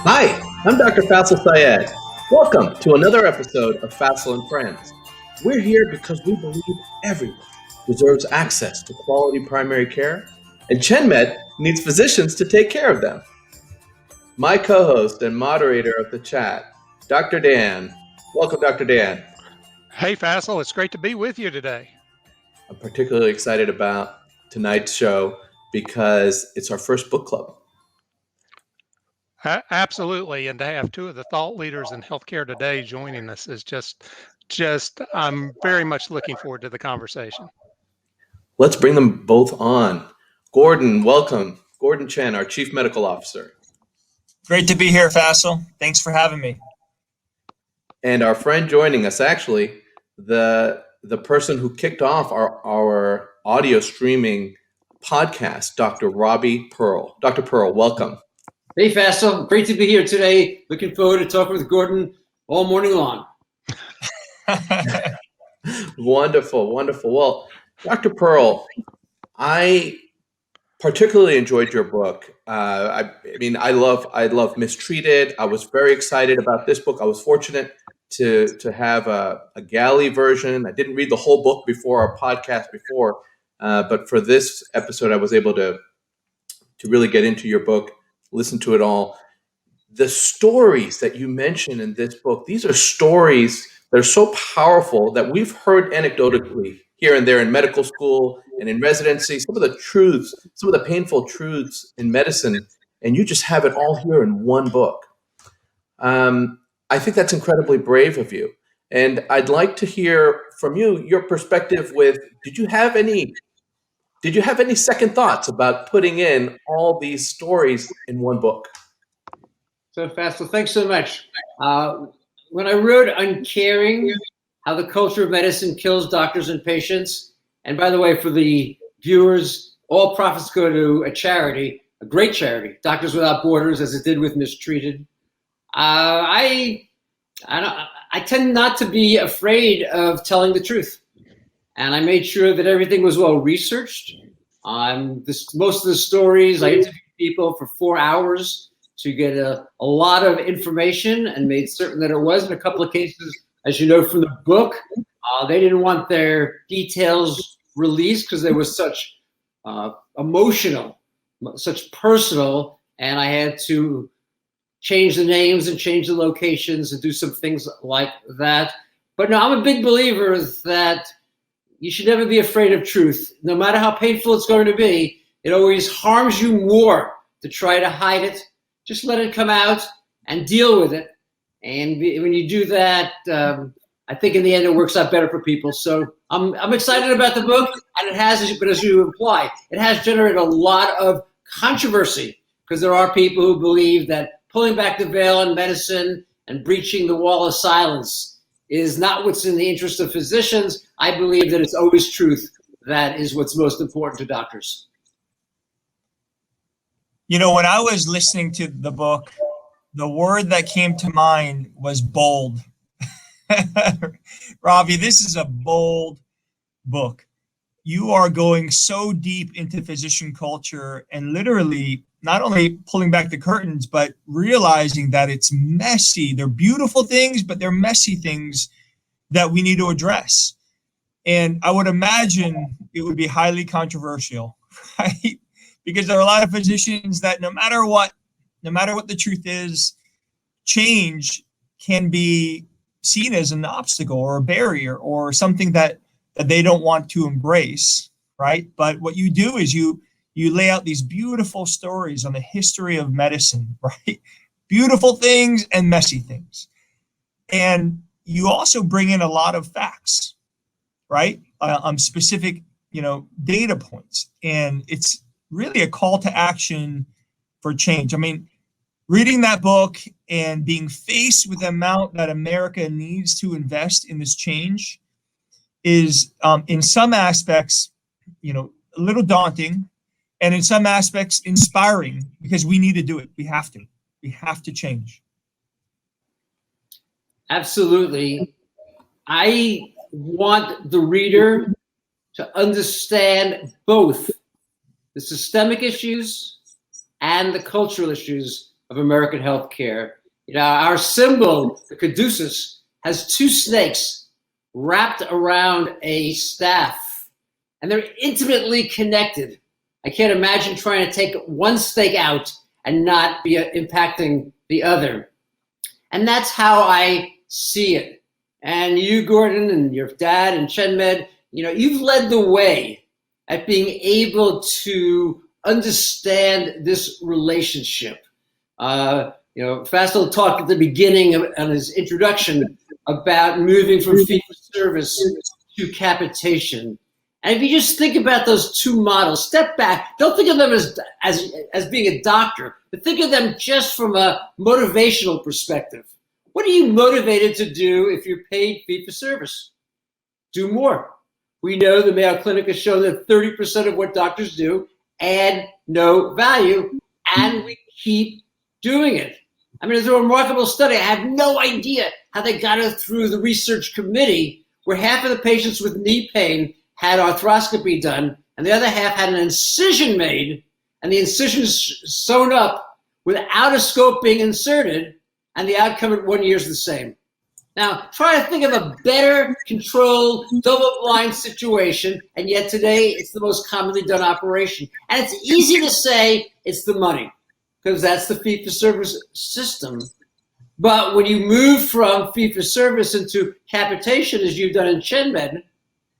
Hi, I'm Dr. Faisel Syed. Welcome to another episode of Faisel and Friends. We're here because we believe everyone deserves access to quality primary care, and ChenMed needs physicians to take care of them. My co-host and moderator of the chat, Dr. Dan. Welcome, Dr. Dan. Hey, Faisel, it's great to be with you today. I'm particularly excited about tonight's show because it's our first book club. Absolutely, and to have two of the thought leaders in healthcare today joining us is just I'm very much looking forward to the conversation. Let's bring them both on. Gordon, welcome. Gordon Chen, our Chief Medical Officer. Great to be here, Faisel. Thanks for having me. And our friend joining us, actually, the person who kicked off our audio streaming podcast, Dr. Robbie Pearl. Dr. Pearl, welcome. Hey, Faisel. Great to be here today. Looking forward to talking with Gordon all morning long. Wonderful, wonderful. Well, Dr. Pearl, I particularly enjoyed your book. I love Mistreated. I was very excited about this book. I was fortunate to have a galley version. I didn't read the whole book before our podcast before, but for this episode, I was able to really get into your book, listen to it all. The stories that you mention in this book, these are stories that are so powerful that we've heard anecdotally here and there in medical school and in residency, some of the truths, some of the painful truths in medicine, and you just have it all here in one book. I think that's incredibly brave of you. And I'd like to hear from you, your perspective with, did you have any second thoughts about putting in all these stories in one book? So, Faisel, thanks so much. When I wrote Uncaring, How the Culture of Medicine Kills Doctors and Patients, and by the way, for the viewers, all profits go to a charity, a great charity, Doctors Without Borders, as it did with Mistreated. I tend not to be afraid of telling the truth. And I made sure that everything was well researched. Most of the stories, I interviewed people for 4 hours to get a lot of information and made certain that it was. In a couple of cases, as you know from the book, they didn't want their details released because they were such emotional, such personal, and I had to change the names and change the locations and do some things like that. But no, I'm a big believer that you should never be afraid of truth. No matter how painful it's going to be, it always harms you more to try to hide it. Just let it come out and deal with it. And when you do that, I think in the end it works out better for people. So I'm excited about the book, and it has, but as you imply, it has generated a lot of controversy because there are people who believe that pulling back the veil in medicine and breaching the wall of silence is not what's in the interest of physicians. I believe that it's always truth that is what's most important to doctors. You know, when I was listening to the book, the word that came to mind was bold. Robbie, this is a bold book. You are going so deep into physician culture and literally not only pulling back the curtains, but realizing that it's messy. They're beautiful things, but they're messy things that we need to address. And I would imagine it would be highly controversial, right? Because there are a lot of physicians that no matter what the truth is, change can be seen as an obstacle or a barrier or something that they don't want to embrace, right? But what you do is you lay out these beautiful stories on the history of medicine, right? Beautiful things and messy things. And you also bring in a lot of facts, right? Specific, data points. And it's really a call to action for change. I mean, reading that book and being faced with the amount that America needs to invest in this change is, in some aspects, a little daunting, and in some aspects inspiring, because we need to do it. We have to change. Absolutely. I want the reader to understand both the systemic issues and the cultural issues of American healthcare. You know, our symbol, the caduceus, has two snakes wrapped around a staff, and they're intimately connected. I can't imagine trying to take one snake out and not be impacting the other. And that's how I see it. And you, Gordon, and your dad and ChenMed, you know, you've led the way at being able to understand this relationship. You know, Faisel talked at the beginning of his introduction about moving from fee-for-service to capitation. And if you just think about those two models, step back, don't think of them as being a doctor, but think of them just from a motivational perspective. What are you motivated to do if you're paid fee-for-service? Do more. We know the Mayo Clinic has shown that 30% of what doctors do add no value, and we keep doing it. I mean, it's a remarkable study. I have no idea how they got it through the research committee, where half of the patients with knee pain had arthroscopy done, and the other half had an incision made, and the incision sewn up without a scope being inserted, and the outcome at 1 year is the same. Now, try to think of a better controlled, double-blind situation, and yet today it's the most commonly done operation. And it's easy to say it's the money, because that's the fee-for-service system. But when you move from fee-for-service into capitation, as you've done in ChenMed,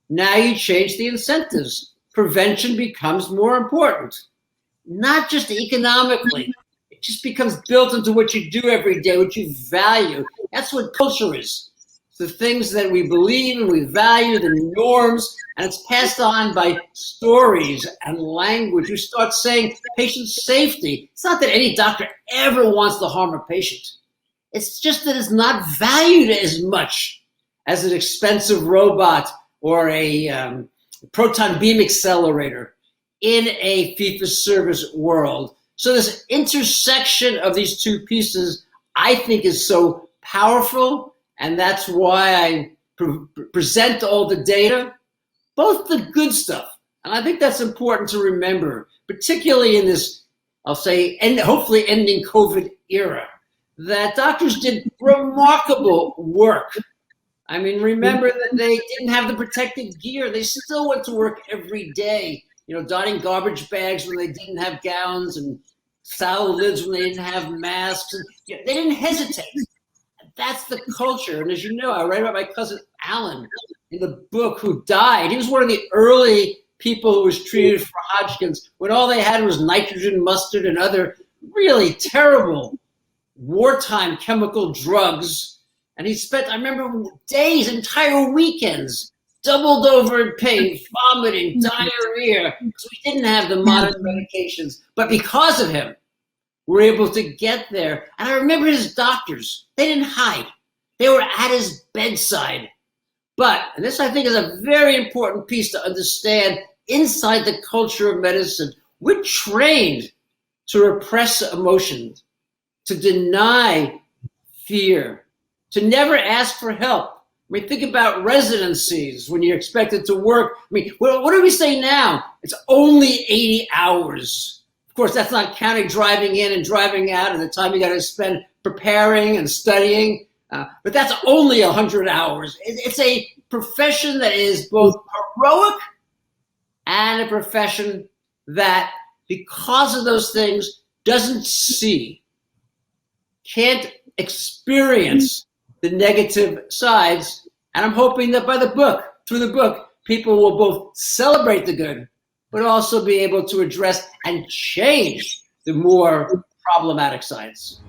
now you change the incentives. Prevention becomes more important, not just economically. It just becomes built into what you do every day, what you value. That's what culture is. It's the things that we believe and we value, the norms, and it's passed on by stories and language. You start saying patient safety. It's not that any doctor ever wants to harm a patient. It's just that it's not valued as much as an expensive robot or a proton beam accelerator in a fee-for-service world. So this intersection of these two pieces, I think, is so powerful, and that's why I present all the data, both the good stuff, and I think that's important to remember, particularly in this, I'll say, and hopefully ending COVID era, that doctors did remarkable work. I mean, remember that they didn't have the protective gear. They still went to work every day, you know, donning garbage bags when they didn't have gowns and salad lids when they didn't have masks. And, you know, they didn't hesitate. That's the culture. And as you know, I write about my cousin Alan in the book, who died. He was one of the early people who was treated for Hodgkin's when all they had was nitrogen mustard and other really terrible wartime chemical drugs. And he spent, I remember, days, entire weekends, doubled over in pain, vomiting, diarrhea, because we didn't have the modern medications. But because of him, we're able to get there. And I remember his doctors, they didn't hide. They were at his bedside. But, and this I think is a very important piece to understand inside the culture of medicine, we're trained to repress emotions, to deny fear, to never ask for help. I mean, think about residencies when you're expected to work. I mean, what do we say now? It's only 80 hours. Of course, that's not counting driving in and driving out and the time you got to spend preparing and studying. But that's only 100 hours. It's a profession that is both heroic and a profession that, because of those things, doesn't see, can't experience the negative sides. And I'm hoping that through the book, people will both celebrate the good, but also be able to address and change the more problematic sides.